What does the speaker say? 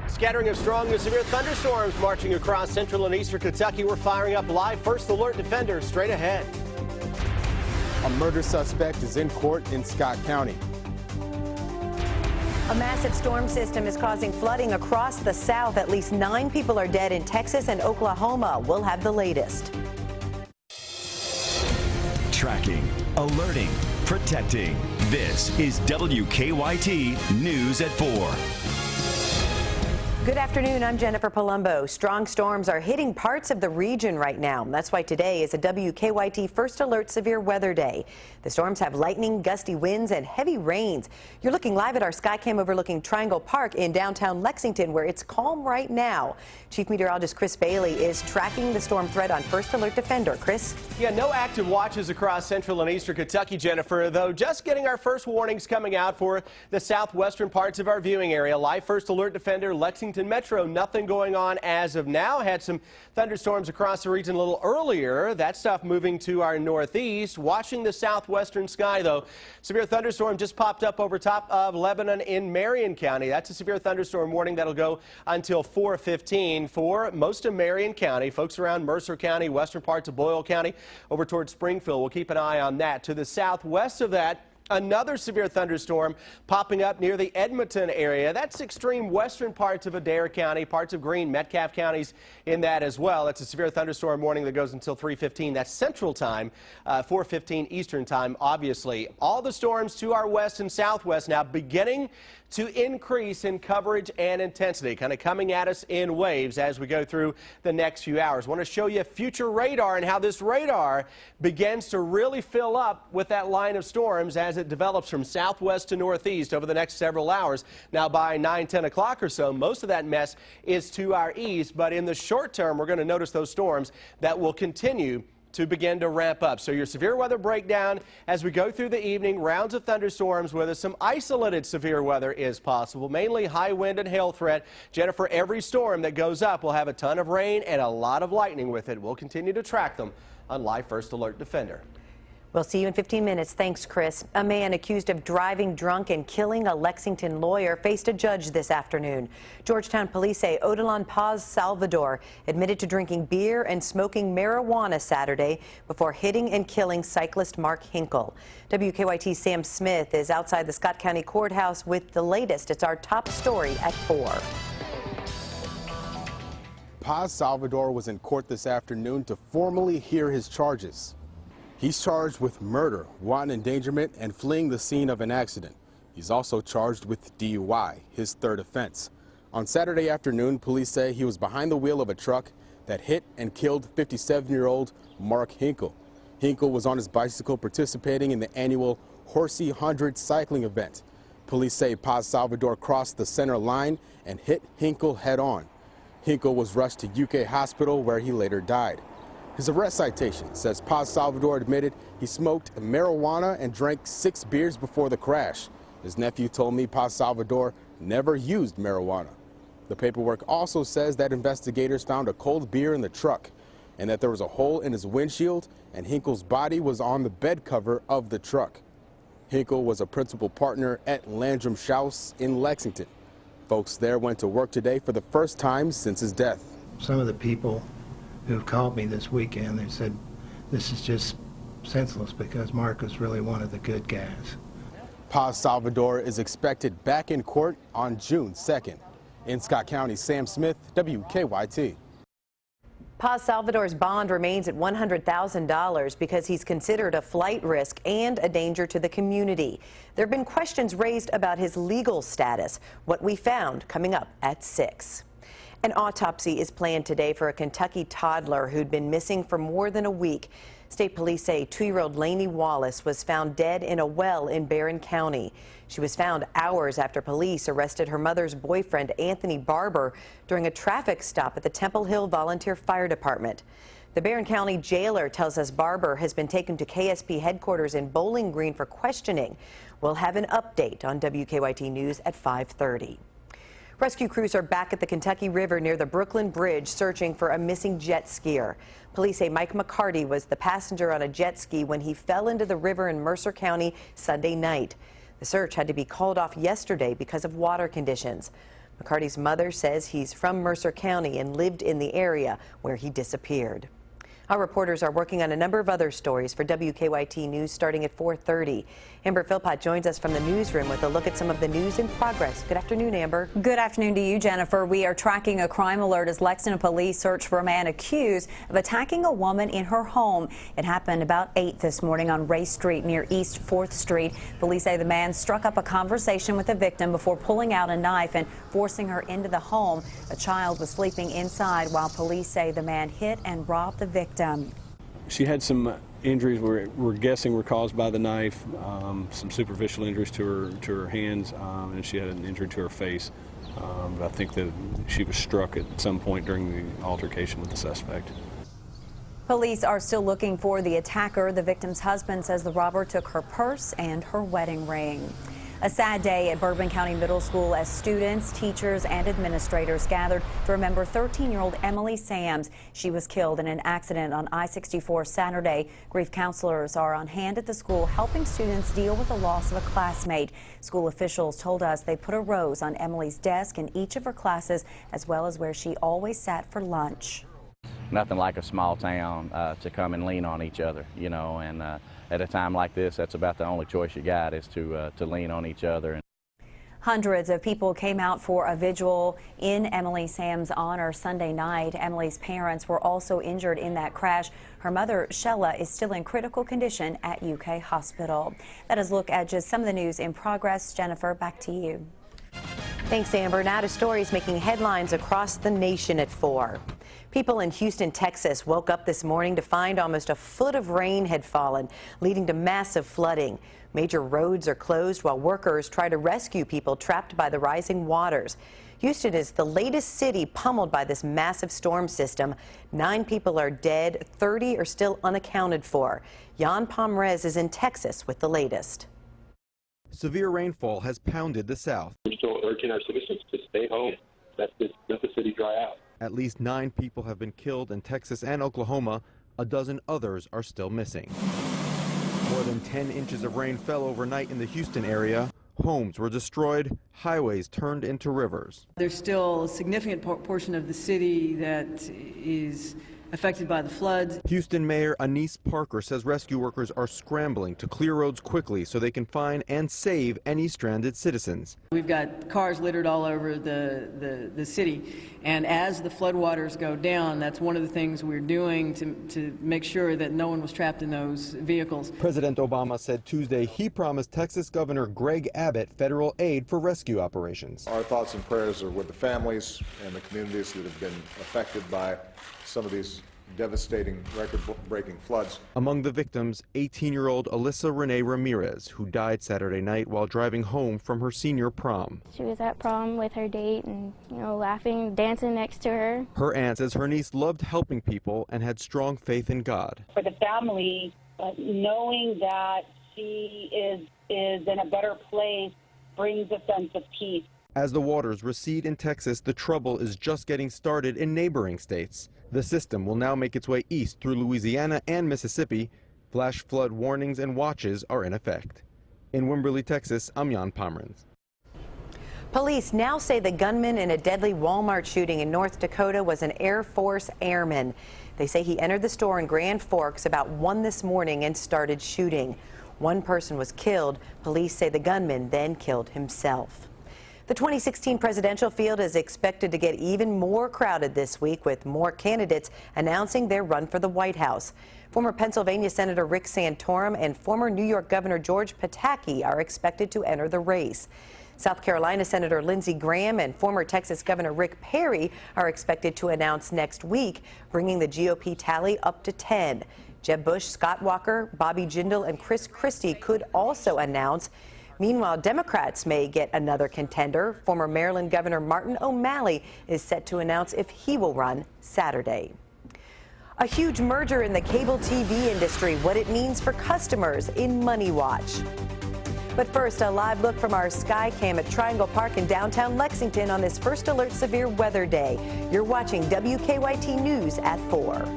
Scattering of strong to severe thunderstorms marching across central and eastern Kentucky. We're firing up live First Alert Defender straight ahead. A murder suspect is in court in Scott County. A massive storm system is causing flooding across the South. At least 9 people are dead in Texas and Oklahoma. We'll have the latest. Tracking, alerting, protecting. This is WKYT News at 4. Good afternoon, I'm Jennifer Palumbo. Strong storms are hitting parts of the region right now. That's why today is a WKYT First Alert Severe Weather Day. The storms have lightning, gusty winds, and heavy rains. You're looking live at our Skycam overlooking Triangle Park in downtown Lexington, where it's calm right now. Chief Meteorologist Chris Bailey is tracking the storm threat on First Alert Defender. Chris? Yeah, no active watches across central and eastern Kentucky, Jennifer, though just getting our first warnings coming out for the southwestern parts of our viewing area. Live First Alert Defender, Lexington Metro, nothing going on as of now. Had some thunderstorms across the region a little earlier. That stuff moving to our northeast. Watching the southwestern sky, though. Severe thunderstorm just popped up over top of Lebanon in Marion County. That's a severe thunderstorm warning that'll go until 4:15 for most of Marion County. Folks around Mercer County, western parts of Boyle County, over towards Springfield. We'll keep an eye on that. To the southwest of that, another severe thunderstorm popping up near the Edmonton area. That's extreme western parts of Adair County, parts of Greene, Metcalfe counties in that as well. That's a severe thunderstorm warning that goes until 3:15. That's Central Time, 4:15 Eastern Time, obviously. All the storms to our west and southwest now beginning to increase in coverage and intensity, kind of coming at us in waves as we go through the next few hours. Want to show you future radar and how this radar begins to really fill up with that line of storms as it develops from southwest to northeast over the next several hours. Now by 9-10 o'clock or so, most of that mess is to our east, but in the short term, we're going to notice those storms that will continue to begin to ramp up. So your severe weather breakdown as we go through the evening, rounds of thunderstorms where some isolated severe weather is possible, mainly high wind and hail threat. Jennifer, every storm that goes up will have a ton of rain and a lot of lightning with it. We'll continue to track them on Live First Alert Defender. We'll see you in 15 minutes. Thanks, Chris. A man accused of driving drunk and killing a Lexington lawyer faced a judge this afternoon. Georgetown police say Odilon Paz Salvador admitted to drinking beer and smoking marijuana Saturday before hitting and killing cyclist Mark Hinkle. WKYT's Sam Smith is outside the Scott County Courthouse with the latest. It's our top story at 4. Paz Salvador was in court this afternoon to formally hear his charges. He's charged with murder, wanton endangerment, and fleeing the scene of an accident. He's also charged with DUI, his third offense. On Saturday afternoon, police say he was behind the wheel of a truck that hit and killed 57-year-old Mark Hinkle. Hinkle was on his bicycle participating in the annual Horsey 100 cycling event. Police say Paz Salvador crossed the center line and hit Hinkle head-on. Hinkle was rushed to UK Hospital where he later died. His arrest citation says Paz Salvador admitted he smoked marijuana and drank 6 beers before the crash. His nephew told me Paz Salvador never used marijuana. The paperwork also says that investigators found a cold beer in the truck and that there was a hole in his windshield and Hinkle's body was on the bed cover of the truck. Hinkle was a principal partner at Landrum Schaus in Lexington. Folks there went to work today for the first time since his death. Some of the people who called me this weekend, they said this is just senseless because Mark was really one of the good guys. Paz Salvador is expected back in court on June 2nd. In Scott County, Sam Smith, WKYT. Paz Salvador's bond remains at $100,000 because he's considered a flight risk and a danger to the community. There have been questions raised about his legal status. What we found coming up at 6. An autopsy is planned today for a Kentucky toddler who'd been missing for more than a week. State police say 2-year-old Lainey Wallace was found dead in a well in Barron County. She was found hours after police arrested her mother's boyfriend, Anthony Barber, during a traffic stop at the Temple Hill Volunteer Fire Department. The Barron County jailer tells us Barber has been taken to KSP headquarters in Bowling Green for questioning. We'll have an update on WKYT News at 5:30. Rescue crews are back at the Kentucky River near the Brooklyn Bridge searching for a missing jet skier. Police say Mike McCarty was the passenger on a jet ski when he fell into the river in Mercer County Sunday night. The search had to be called off yesterday because of water conditions. McCarty's mother says he's from Mercer County and lived in the area where he disappeared. Our reporters are working on a number of other stories for WKYT News starting at 4:30. Amber Philpott joins us from the newsroom with a look at some of the news in progress. Good afternoon, Amber. Good afternoon to you, Jennifer. We are tracking a crime alert as Lexington police search for a man accused of attacking a woman in her home. It happened about 8 this morning on Ray Street near East 4th Street. Police say the man struck up a conversation with the victim before pulling out a knife and forcing her into the home. A child was sleeping inside while police say the man hit and robbed the victim. She had some injuries we're guessing were caused by the knife, some superficial injuries to her hands, and she had an injury to her face. But I think that she was struck at some point during the altercation with the suspect. Police are still looking for the attacker. The victim's husband says the robber took her purse and her wedding ring. A sad day at Bourbon County Middle School as students, teachers, and administrators gathered to remember 13-year-old Emily Sams. She was killed in an accident on I-64 Saturday. Grief counselors are on hand at the school helping students deal with the loss of a classmate. School officials told us they put a rose on Emily's desk in each of her classes, as well as where she always sat for lunch. Nothing like a small town to come and lean on each other, you know, and at a time like this, that's about the only choice you got is to lean on each other. Hundreds of people came out for a vigil in Emily Sam's honor Sunday night. Emily's parents were also injured in that crash. Her mother, Shella, is still in critical condition at UK Hospital. That is a look at just some of the news in progress. Jennifer, back to you. Thanks, Amber. Now to stories making headlines across the nation at 4. People in Houston, Texas woke up this morning to find almost a foot of rain had fallen, leading to massive flooding. Major roads are closed while workers try to rescue people trapped by the rising waters. Houston is the latest city pummeled by this massive storm system. 9 people are dead, 30 are still unaccounted for. Jan Pomrez is in Texas with the latest. Severe rainfall has pounded the south. We're still urging our citizens to stay home. Let the city dry out. At least 9 people have been killed in Texas and Oklahoma. A dozen others are still missing. More than 10 inches of rain fell overnight in the Houston area. Homes were destroyed, highways turned into rivers. There's still a significant portion of the city that is affected by the floods. Houston Mayor Anise Parker says rescue workers are scrambling to clear roads quickly so they can find and save any stranded citizens. We've got cars littered all over the city, and as the floodwaters go down, that's one of the things we're doing to make sure that no one was trapped in those vehicles. President Obama said Tuesday he promised Texas Governor Greg Abbott federal aid for rescue operations. Our thoughts and prayers are with the families and the communities that have been affected by some of these devastating record-breaking floods. Among the victims, 18-year-old Alyssa Renee Ramirez, who died Saturday night while driving home from her senior prom. She was at prom with her date and, laughing, dancing next to her. Her aunt says her niece loved helping people and had strong faith in God. For the family, knowing that she is in a better place brings a sense of peace. As the waters recede in Texas, the trouble is just getting started in neighboring states. The system will now make its way east through Louisiana and Mississippi. Flash flood warnings and watches are in effect. In Wimberley, Texas, I'm Jan Pomrez. Police now say the gunman in a deadly Walmart shooting in North Dakota was an Air Force airman. They say he entered the store in Grand Forks about 1 this morning and started shooting. 1 person was killed. Police say the gunman then killed himself. The 2016 presidential field is expected to get even more crowded this week, with more candidates announcing their run for the White House. Former Pennsylvania Senator Rick Santorum and former New York Governor George Pataki are expected to enter the race. South Carolina Senator Lindsey Graham and former Texas Governor Rick Perry are expected to announce next week, bringing the GOP tally up to 10. Jeb Bush, Scott Walker, Bobby Jindal, and Chris Christie could also announce. Meanwhile, Democrats may get another contender. Former Maryland Governor Martin O'Malley is set to announce if he will run Saturday. A huge merger in the cable TV industry, what it means for customers in Money Watch. But first, a live look from our sky cam at Triangle Park in downtown Lexington on this First Alert Severe Weather Day. You're watching WKYT News at 4.